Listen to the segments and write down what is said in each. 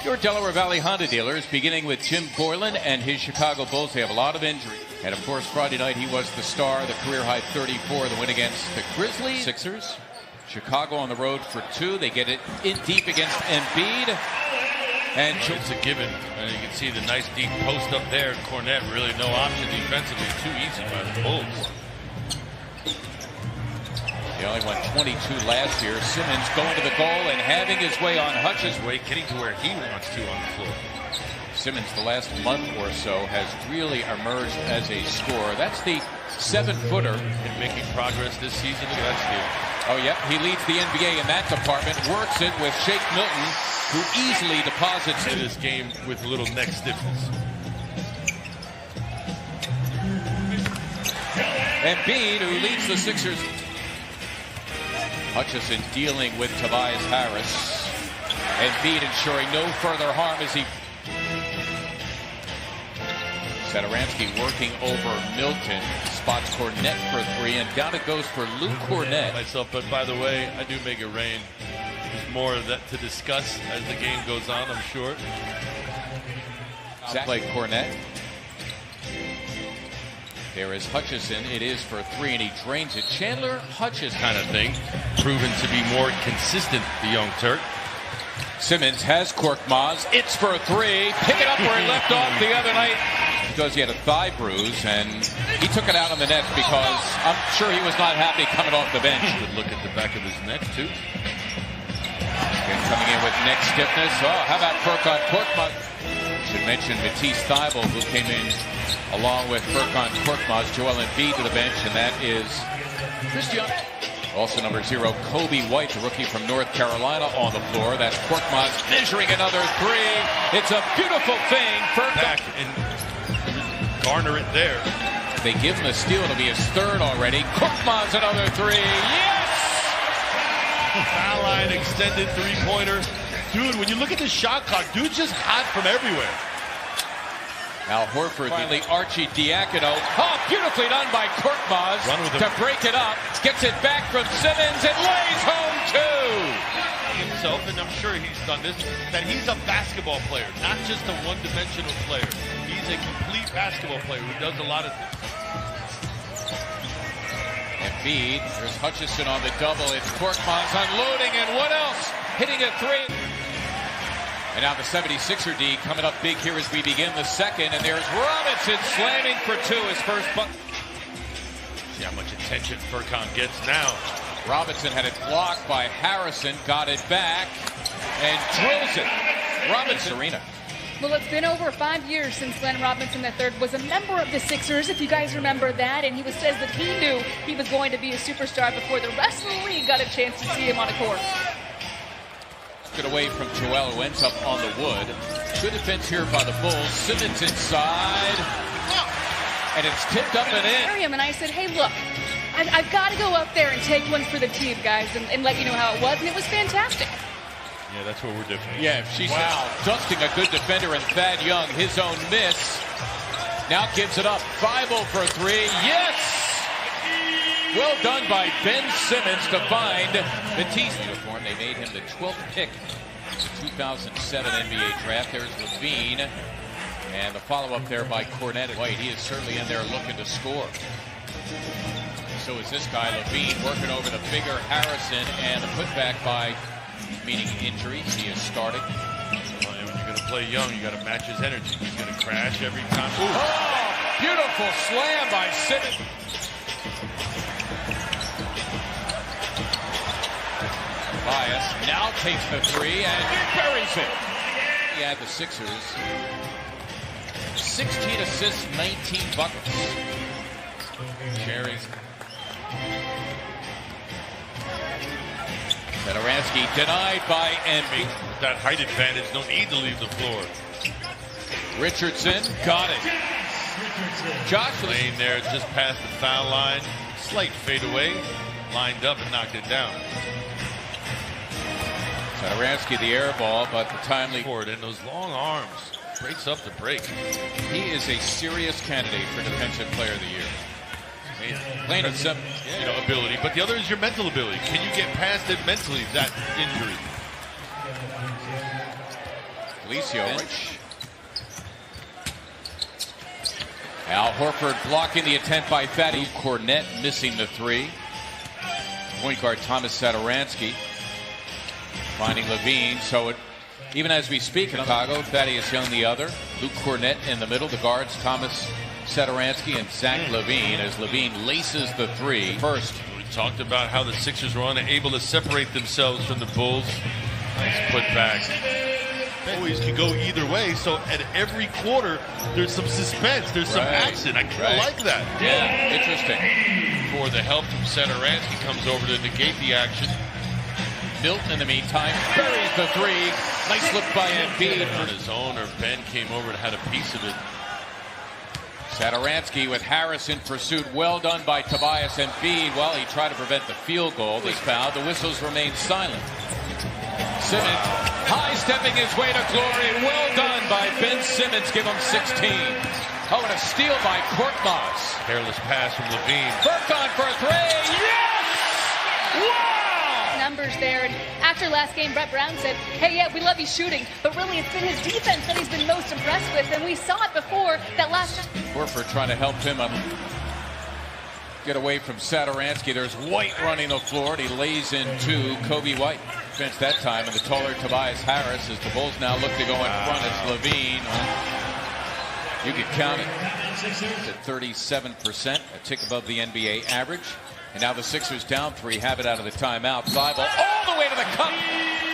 Your Delaware Valley Honda dealers, beginning with Jim Borland and his Chicago Bulls. They have a lot of injury. And of course, Friday night he was the star, the career-high 34, the win against the Grizzlies. Sixers. Chicago on the road for 2. They get it in deep against Embiid. And it's a given. And you can see the nice deep post up there. Cornette really no option defensively. Too easy by the Bulls. He only won 22 last year. Simmons going to the goal and having his way on Hutch's way, getting to where he wants to on the floor. Simmons, the last month or so, has really emerged as a scorer. That's the 7-footer. And making progress this season. Look at that steal. Oh, yeah. He leads the NBA in that department. Works it with Shake Milton, who easily deposits in this game with a little neck stiffness. Embiid, who leads the Sixers. Hutchison dealing with Tobias Harris. Embiid ensuring no further harm as he... Satoransky working over Milton. Spots Cornette for 3, and down it goes for Luke Cornette. Myself, but by the way, I do make it rain. There's more of that to discuss as the game goes on, I'm sure. Play Cornette. There is Hutchison. It is for 3, and he drains it. Chandler Hutchison kind of thing. Proven to be more consistent, the young Turk. Simmons has Korkmaz. It's for 3. Pick it up where he left off the other night. Because he had a thigh bruise, and he took it out on the net because I'm sure he was not happy coming off the bench. Good look at the back of his neck, too. And coming in with neck stiffness. Oh, how about Furkan Korkmaz? Should mention Matisse Thybulle, who came in along with Furkan Korkmaz. Joel Embiid to the bench, and that is Christian. Also number 0, Kobe White, the rookie from North Carolina, on the floor. That's Korkmaz measuring another 3. It's a beautiful thing. Back and garner it there. They give him a steal. It'll be his 3rd already. Korkmaz another 3. Yes! Foul line extended 3-pointer. Dude, when you look at the shot clock, dude's just hot from everywhere. Al Horford, finally Archie Diacono. Oh, beautifully done by Korkmaz to break it up. Gets it back from Simmons and lays home 2. Himself, and I'm sure he's done this, that he's a basketball player, not just a one-dimensional player. He's a complete basketball player who does a lot of things. Embiid, there's Hutchison on the double. It's Korkmaz unloading, and what else? Hitting a 3. And now the 76er D coming up big here as we begin the second. And there's Robinson slamming for 2, his first bucket. See how much attention Furkan gets now. Robinson had it blocked by Harrison, got it back, and drills it. Robinson arena. Well, it's been over 5 years since Glenn Robinson III was a member of the Sixers, if you guys remember that, and he says that he knew he was going to be a superstar before the rest of the league got a chance to see him on a court. Get away from Joel, who ends up on the wood. Good defense here by the Bulls. Simmons inside, and it's tipped up and in. And I said, hey, look, I've got to go up there and take one for the team, guys, and let you know how it was, and it was fantastic. Yeah, that's what we're different. Yeah, she's dusting a good defender, and Thad Young, his own miss. Now gives it up. Thybulle for 3. Yes! Well done by Ben Simmons to find Matisse uniform. They made him the 12th pick in the 2007 NBA draft. There's Levine, and the follow-up there by Cornette White. He is certainly in there looking to score. So is this guy, Levine, working over the bigger Harrison, and the putback by, meaning injuries. He is starting. Well, when you're going to play young, you got to match his energy. He's going to crash every time. Ooh. Oh, beautiful slam by Simmons. Tobias now takes the 3 and buries it. He had the Sixers. 16 assists, 19 buckets. Cherries. Satoransky denied by Embiid. With that height advantage, no need to leave the floor. Richardson got it. Josh Lane there just past the foul line. Slight fadeaway. Lined up and knocked it down. Satoransky the air ball, but the timely forward, and those long arms breaks up the break. He is a serious candidate for Defensive Player of the Year. Plain and simple, ability, but the other is your mental ability. Can you get past it mentally, that injury? Felicio. Al Horford blocking the attempt by Thaddeus Cornette, missing the three. Point guard Thomas Satoransky finding Levine. So even as we speak in Chicago, Thaddeus Young the other, Luke Cornette in the middle, the guards Thomas Satoransky and Zach LaVine, as LaVine laces the three first. We talked about how the Sixers were unable to separate themselves from the Bulls. Nice put back. Always can go either way, so at every quarter there's some suspense, there's some action. I kind of like that. Yeah, interesting. For the help from Satoransky comes over to negate the action. Milton in the meantime buries the three. Nice look by Embiid. On his own, or Ben came over and had a piece of it. Satoransky with Harris in pursuit. Well done by Tobias Embiid. While he tried to prevent the field goal, this foul. The whistles remain silent. Simmons high-stepping his way to glory. Well done by Ben Simmons. Give him 16. Oh, and a steal by Korkmaz. Careless pass from Levine. Furkan for a three. Yes! Wow! Numbers there. And after last game, Brett Brown said, hey, yeah, we love you shooting, but really it's been his defense that he's been most impressed with. And we saw it before that last time. Horford trying to help him get away from Satoransky. There's White running the floor, and he lays into Kobe White. Defense that time, and the taller Tobias Harris as the Bulls now look to go in front. It's Levine. You can count it. It's at 37%, a tick above the NBA average. And now the Sixers down three, have it out of the timeout. Thibault all the way to the cup.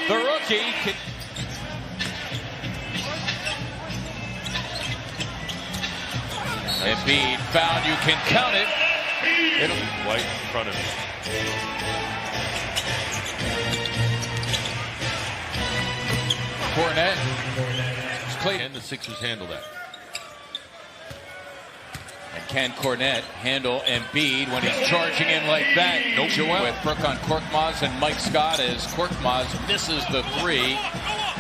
The rookie can... Embiid found, you can count it. It'll be White in front of him. Cornette. And the Sixers handle that. And can Cornette handle Embiid when he's charging in like that? Nope. With Furkan Korkmaz and Mike Scott as Korkmaz misses the three.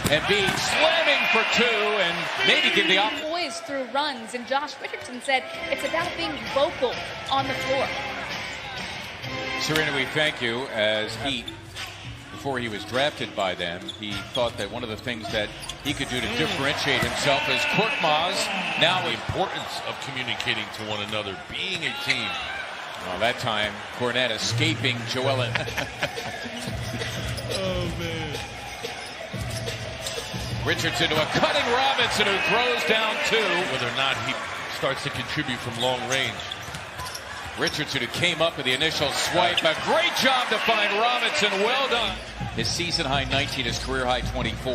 Embiid slamming for two and maybe give the boys through runs, and Josh Richardson said it's about being vocal on the floor. Serena, we thank you. As before he was drafted by them, he thought that one of the things that he could do to differentiate himself is Korkmaz. Now the importance of communicating to one another, being a team. Well, that time, Cornette escaping Joel. Oh, man. Richardson to a cutting Robinson who throws down two. Whether or not he starts to contribute from long range. Richardson who came up with the initial swipe. A great job to find Robinson. Well done. His season high 19, his career high 24.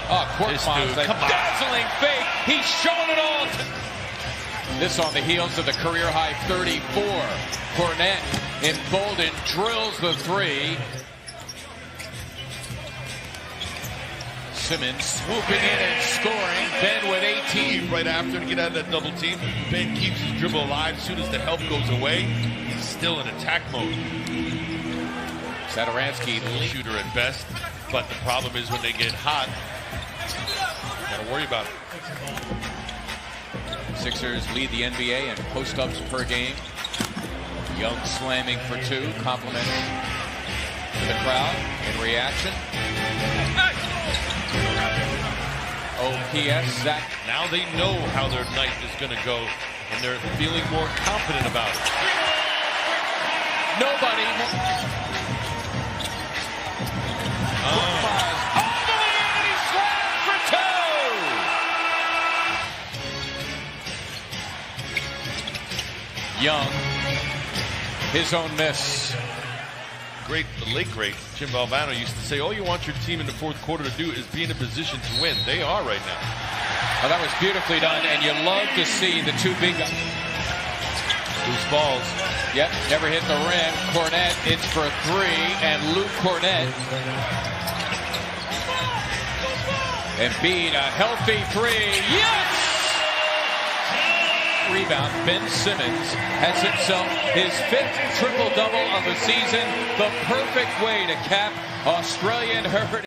Oh, Korkmaz, that dazzling fake. He's showing it all. This on the heels of the career high 34. Cornette emboldened, drills the three. Simmons swooping in and scoring. Ben with 18. Right after to get out of that double team. Ben keeps his dribble alive. As soon as the help goes away, he's still in attack mode. Satoransky, shooter at best. But the problem is when they get hot, gotta worry about it. Sixers lead the NBA in post-ups per game. Young slamming for two, complimenting to the crowd in reaction. OPS, Zach. Now they know how their night is going to go, and they're feeling more confident about it. Nobody. All the way in, and he slams for two. Young, his own miss. The late great Jim Valvano used to say, all you want your team in the fourth quarter to do is be in a position to win. They are right now. Oh, that was beautifully done, and you love to see the two big guys. Loose balls. Yep, never hit the rim. Cornette, it's for three, and Luke Cornette. Embiid, a healthy three. Yes! Rebound. Ben Simmons has himself his 5th triple-double of the season. The perfect way to cap Australian Heritage.